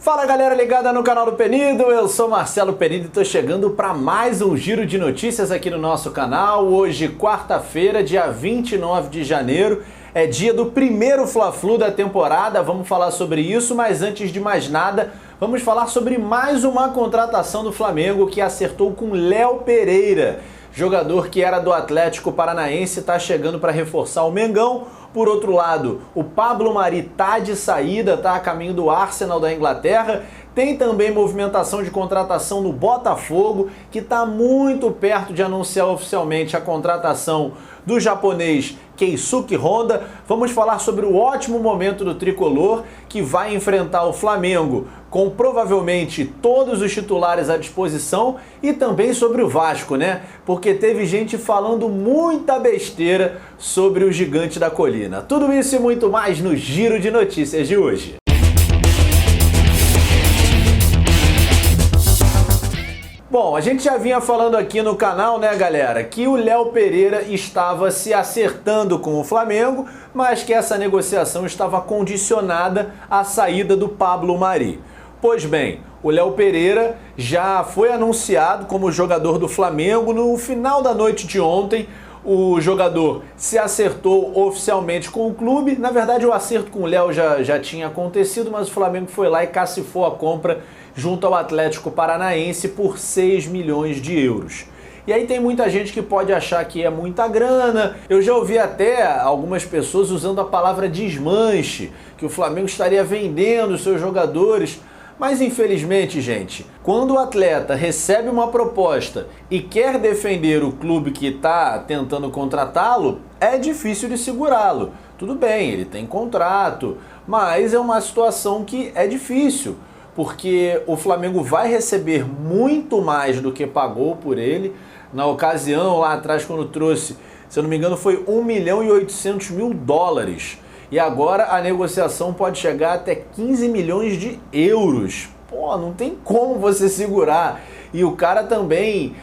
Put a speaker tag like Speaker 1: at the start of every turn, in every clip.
Speaker 1: Fala galera ligada no canal do Penido, eu sou Marcelo Penido e estou chegando para mais um giro de notícias aqui no nosso canal. Hoje, quarta-feira, dia 29 de janeiro, é dia do primeiro Fla-Flu da temporada, vamos falar sobre isso, mas antes de mais nada, vamos falar sobre mais uma contratação do Flamengo que acertou com Léo Pereira. Jogador que era do Atlético Paranaense, está chegando para reforçar o Mengão. Por outro lado, o Pablo Mari está de saída, está a caminho do Arsenal da Inglaterra. Tem também movimentação de contratação no Botafogo, que está muito perto de anunciar oficialmente a contratação do japonês Keisuke Honda. Vamos falar sobre o ótimo momento do tricolor, que vai enfrentar o Flamengo com provavelmente todos os titulares à disposição, e também sobre o Vasco, né? Porque teve gente falando muita besteira sobre o Gigante da Colina. Tudo isso e muito mais no Giro de Notícias de hoje. Bom, a gente já vinha falando aqui no canal, né, galera, que o Léo Pereira estava se acertando com o Flamengo, mas que essa negociação estava condicionada à saída do Pablo Mari. Pois bem, o Léo Pereira já foi anunciado como jogador do Flamengo no final da noite de ontem. O jogador se acertou oficialmente com o clube. Na verdade, o acerto com o Léo já tinha acontecido, mas o Flamengo foi lá e cacifou a compra junto ao Atlético Paranaense por 6 milhões de euros. E aí tem muita gente que pode achar que é muita grana. Eu já ouvi até algumas pessoas usando a palavra desmanche, que o Flamengo estaria vendendo os seus jogadores. Mas infelizmente, gente, quando o atleta recebe uma proposta e quer defender o clube que está tentando contratá-lo, é difícil de segurá-lo. Tudo bem, ele tem contrato, mas é uma situação que é difícil, porque o Flamengo vai receber muito mais do que pagou por ele. Na ocasião, lá atrás, quando trouxe, se eu não me engano, foi 1.800.000 dólares. E agora a negociação pode chegar até 15 milhões de euros. Pô, não tem como você segurar. E o cara também,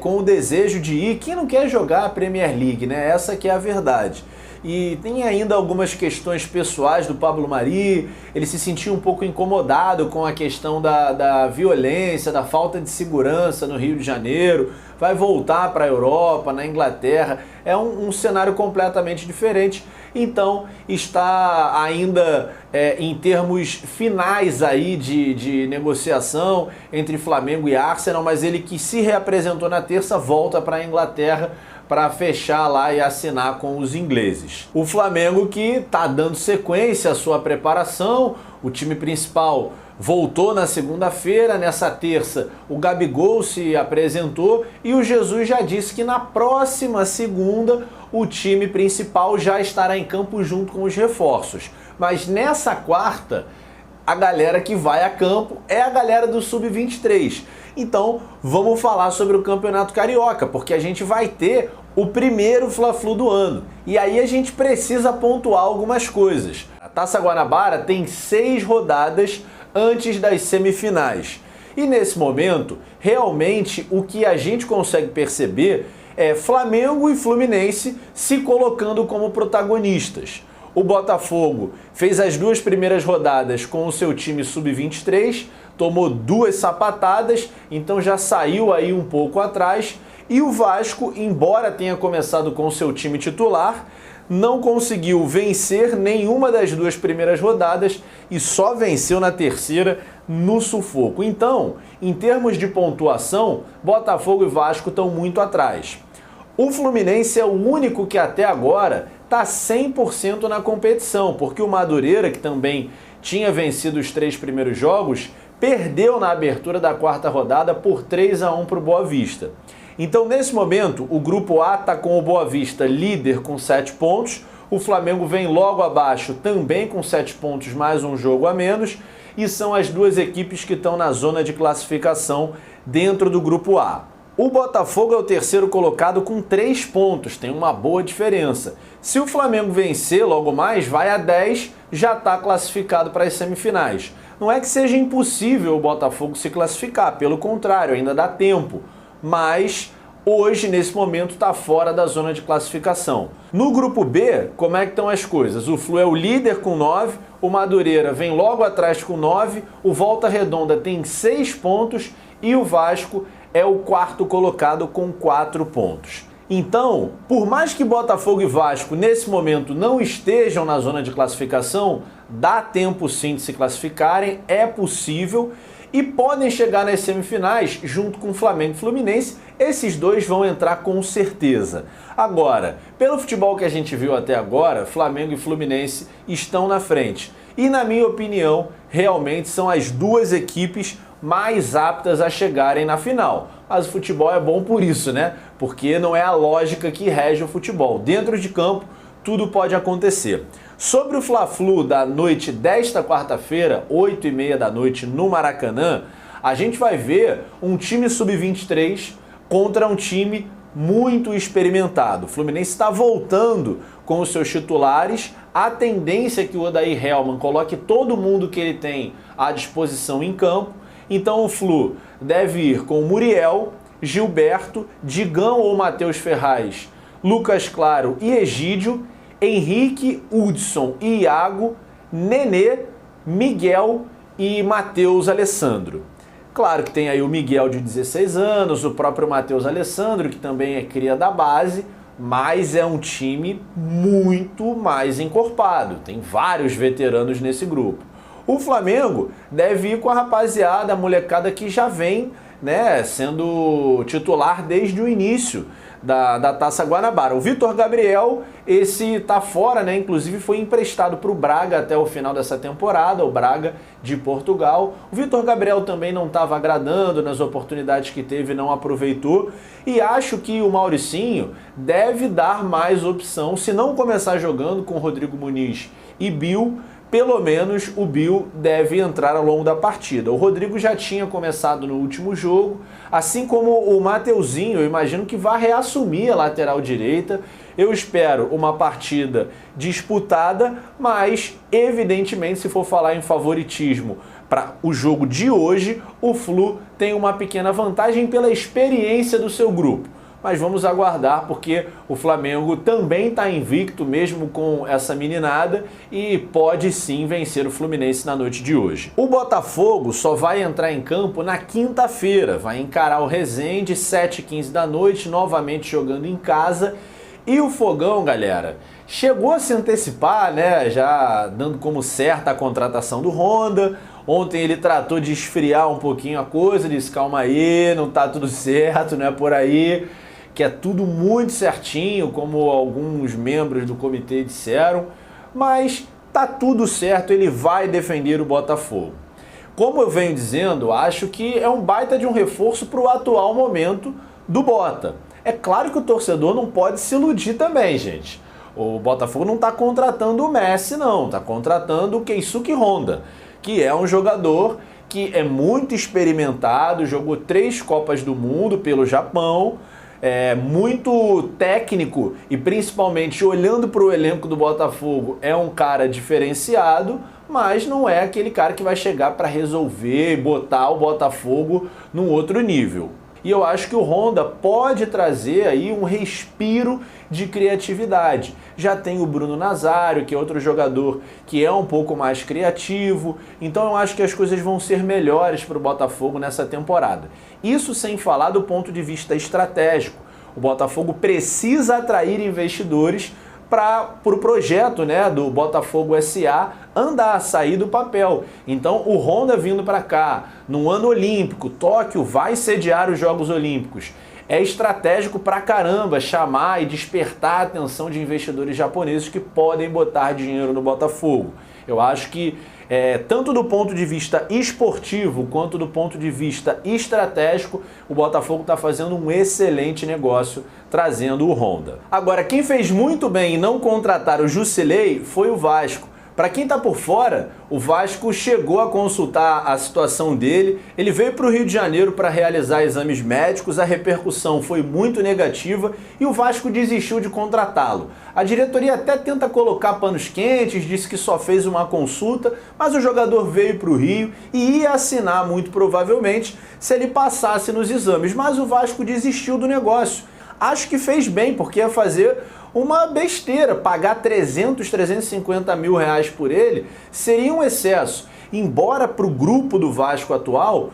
Speaker 1: com o desejo de ir, quem não quer jogar a Premier League, né? Essa que é a verdade. E tem ainda algumas questões pessoais do Pablo Mari. Ele se sentiu um pouco incomodado com a questão da violência, da falta de segurança no Rio de Janeiro. Vai voltar para a Europa, na Inglaterra. É um cenário completamente diferente. Então está ainda em termos finais aí de negociação entre Flamengo e Arsenal, mas ele que se reapresentou na terça volta para a Inglaterra para fechar lá e assinar com os ingleses. O Flamengo que está dando sequência à sua preparação, o time principal voltou na segunda-feira, nessa terça o Gabigol se apresentou e o Jesus já disse que na próxima segunda o time principal já estará em campo junto com os reforços. Mas nessa quarta, a galera que vai a campo é a galera do Sub-23. Então vamos falar sobre o Campeonato Carioca, porque a gente vai ter o primeiro Fla-Flu do ano. E aí a gente precisa pontuar algumas coisas. A Taça Guanabara tem 6 rodadas antes das semifinais. E nesse momento, realmente o que a gente consegue perceber é Flamengo e Fluminense se colocando como protagonistas. O Botafogo fez as 2 primeiras rodadas com o seu time Sub-23, tomou 2 sapatadas, então já saiu aí um pouco atrás. E o Vasco, embora tenha começado com o seu time titular, não conseguiu vencer nenhuma das 2 primeiras rodadas e só venceu na terceira no sufoco. Então, em termos de pontuação, Botafogo e Vasco estão muito atrás. O Fluminense é o único que até agora está 100% na competição, porque o Madureira, que também tinha vencido os 3 primeiros jogos, perdeu na abertura da 4ª rodada por 3-1 para o Boa Vista. Então, nesse momento, o Grupo A está com o Boa Vista líder com 7 pontos, o Flamengo vem logo abaixo também com 7 pontos, mais um jogo a menos, e são as 2 equipes que estão na zona de classificação dentro do Grupo A. O Botafogo é o terceiro colocado com 3 pontos, tem uma boa diferença. Se o Flamengo vencer logo mais, vai a 10, já está classificado para as semifinais. Não é que seja impossível o Botafogo se classificar, pelo contrário, ainda dá tempo. Mas hoje, nesse momento, está fora da zona de classificação. No grupo B, como é que estão as coisas? O Flu é o líder com 9, o Madureira vem logo atrás com 9, o Volta Redonda tem 6 pontos e o Vasco é o quarto colocado com 4 pontos. Então, por mais que Botafogo e Vasco nesse momento não estejam na zona de classificação, dá tempo sim de se classificarem, é possível e podem chegar nas semifinais junto com Flamengo e Fluminense. Esses dois vão entrar com certeza. Agora, pelo futebol que a gente viu até agora, Flamengo e Fluminense estão na frente. E na minha opinião, realmente são as duas equipes mais aptas a chegarem na final. Mas o futebol é bom por isso, né? Porque não é a lógica que rege o futebol. Dentro de campo, tudo pode acontecer. Sobre o Fla-Flu da noite desta quarta-feira, 8h30 da noite no Maracanã, a gente vai ver um time sub-23 contra um time muito experimentado. O Fluminense está voltando com os seus titulares. A tendência é que o Odair Hellmann coloque todo mundo que ele tem à disposição em campo. Então o Flu deve ir com Muriel, Gilberto, Digão ou Matheus Ferraz, Lucas Claro e Egídio, Henrique, Hudson e Iago, Nenê, Miguel e Matheus Alessandro. Claro que tem aí o Miguel de 16 anos, o próprio Matheus Alessandro, que também é cria da base, mas é um time muito mais encorpado. Tem vários veteranos nesse grupo. O Flamengo deve ir com a rapaziada, a molecada que já vem, né, sendo titular desde o início da Taça Guanabara. O Vitor Gabriel, esse tá fora, né? Inclusive foi emprestado para o Braga até o final dessa temporada, o Braga de Portugal. O Vitor Gabriel também não estava agradando nas oportunidades que teve, não aproveitou. E acho que o Mauricinho deve dar mais opção, se não começar jogando com Rodrigo Muniz e Bill, pelo menos o Bill deve entrar ao longo da partida. O Rodrigo já tinha começado no último jogo, assim como o Mateuzinho, eu imagino que vai reassumir a lateral direita. Eu espero uma partida disputada, mas evidentemente, se for falar em favoritismo para o jogo de hoje, o Flu tem uma pequena vantagem pela experiência do seu grupo. Mas vamos aguardar, porque o Flamengo também está invicto, mesmo com essa meninada, e pode sim vencer o Fluminense na noite de hoje. O Botafogo só vai entrar em campo na quinta-feira, vai encarar o Resende, 7h15 da noite, novamente jogando em casa. E o Fogão, galera, chegou a se antecipar, né, já dando como certa a contratação do Honda. Ontem ele tratou de esfriar um pouquinho a coisa, disse calma aí, não tá tudo certo, não é por aí, que é tudo muito certinho, como alguns membros do comitê disseram, mas tá tudo certo, ele vai defender o Botafogo. Como eu venho dizendo, acho que é um baita de um reforço para o atual momento do Bota. É claro que o torcedor não pode se iludir também, gente. O Botafogo não está contratando o Messi, não, está contratando o Keisuke Honda, que é um jogador que é muito experimentado, jogou 3 Copas do Mundo pelo Japão, é muito técnico e principalmente olhando para o elenco do Botafogo é um cara diferenciado, mas não é aquele cara que vai chegar para resolver e botar o Botafogo num outro nível. E eu acho que o Honda pode trazer aí um respiro de criatividade. Já tem o Bruno Nazário, que é outro jogador que é um pouco mais criativo. Então eu acho que as coisas vão ser melhores para o Botafogo nessa temporada. Isso sem falar do ponto de vista estratégico. O Botafogo precisa atrair investidores para o projeto, né, do Botafogo SA andar, sair do papel. Então o Honda vindo para cá, no ano olímpico, Tóquio vai sediar os Jogos Olímpicos. É estratégico pra caramba chamar e despertar a atenção de investidores japoneses que podem botar dinheiro no Botafogo. Eu acho que tanto do ponto de vista esportivo quanto do ponto de vista estratégico, o Botafogo está fazendo um excelente negócio trazendo o Honda. Agora, quem fez muito bem em não contratar o Jusilei foi o Vasco. Para quem está por fora, o Vasco chegou a consultar a situação dele, ele veio para o Rio de Janeiro para realizar exames médicos, a repercussão foi muito negativa e o Vasco desistiu de contratá-lo. A diretoria até tenta colocar panos quentes, disse que só fez uma consulta, mas o jogador veio para o Rio e ia assinar muito provavelmente se ele passasse nos exames, mas o Vasco desistiu do negócio. Acho que fez bem, porque ia fazer uma besteira. Pagar 350 mil reais por ele seria um excesso. Embora para o grupo do Vasco atual,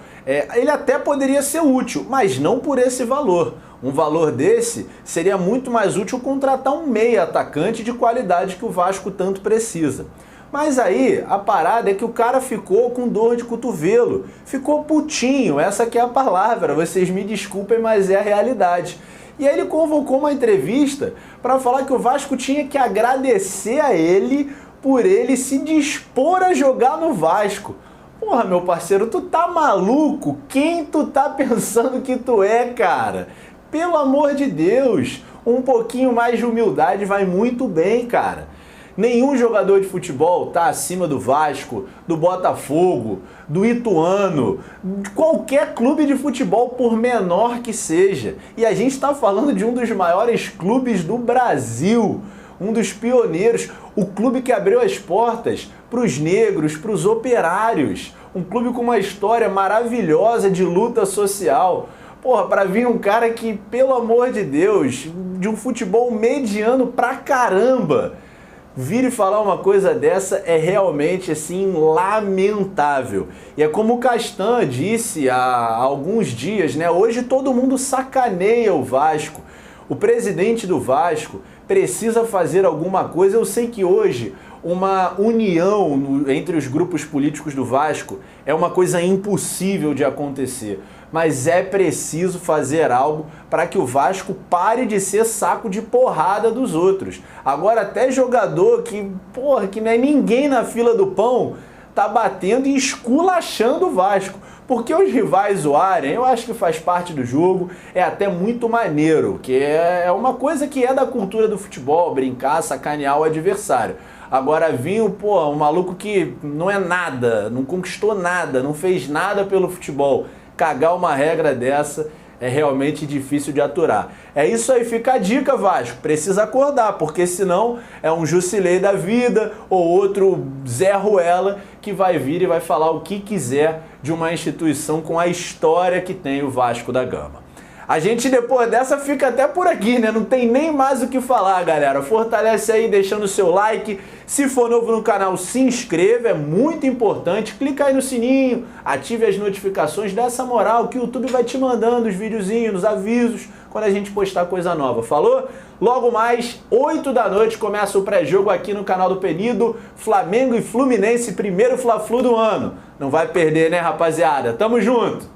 Speaker 1: ele até poderia ser útil, mas não por esse valor. Um valor desse seria muito mais útil contratar um meia atacante de qualidade que o Vasco tanto precisa. Mas aí, a parada é que o cara ficou com dor de cotovelo, ficou putinho, essa que é a palavra, vocês me desculpem, mas é a realidade. E aí ele convocou uma entrevista para falar que o Vasco tinha que agradecer a ele por ele se dispor a jogar no Vasco. Porra, meu parceiro, tu tá maluco? Quem tu tá pensando que tu é, cara? Pelo amor de Deus, um pouquinho mais de humildade vai muito bem, cara. Nenhum jogador de futebol está acima do Vasco, do Botafogo, do Ituano, de qualquer clube de futebol, por menor que seja. E a gente está falando de um dos maiores clubes do Brasil, um dos pioneiros, o clube que abriu as portas para os negros, para os operários, um clube com uma história maravilhosa de luta social. Porra, para vir um cara que, pelo amor de Deus, de um futebol mediano pra caramba, vir e falar uma coisa dessa é realmente, assim, lamentável. E é como o Castan disse há alguns dias, né? Hoje todo mundo sacaneia o Vasco. O presidente do Vasco precisa fazer alguma coisa. Eu sei que hoje uma união entre os grupos políticos do Vasco é uma coisa impossível de acontecer. Mas é preciso fazer algo para que o Vasco pare de ser saco de porrada dos outros. Agora até jogador que não é ninguém na fila do pão, tá batendo e esculachando o Vasco. Porque os rivais zoarem, eu acho que faz parte do jogo, é até muito maneiro, que é uma coisa que é da cultura do futebol, brincar, sacanear o adversário. Agora vir um maluco que não é nada, não conquistou nada, não fez nada pelo futebol, cagar uma regra dessa é realmente difícil de aturar. É isso aí, fica a dica, Vasco, precisa acordar, porque senão é um Jusilei da vida ou outro Zé Ruela que vai vir e vai falar o que quiser de uma instituição com a história que tem o Vasco da Gama. A gente depois dessa fica até por aqui, né? Não tem nem mais o que falar, galera. Fortalece aí deixando o seu like. Se for novo no canal, se inscreva, é muito importante. Clica aí no sininho, ative as notificações, dá essa moral que o YouTube vai te mandando os videozinhos, os avisos, quando a gente postar coisa nova. Falou? Logo mais, 8 da noite, começa o pré-jogo aqui no canal do Penido. Flamengo e Fluminense, primeiro Fla-Flu do ano. Não vai perder, né, rapaziada? Tamo junto!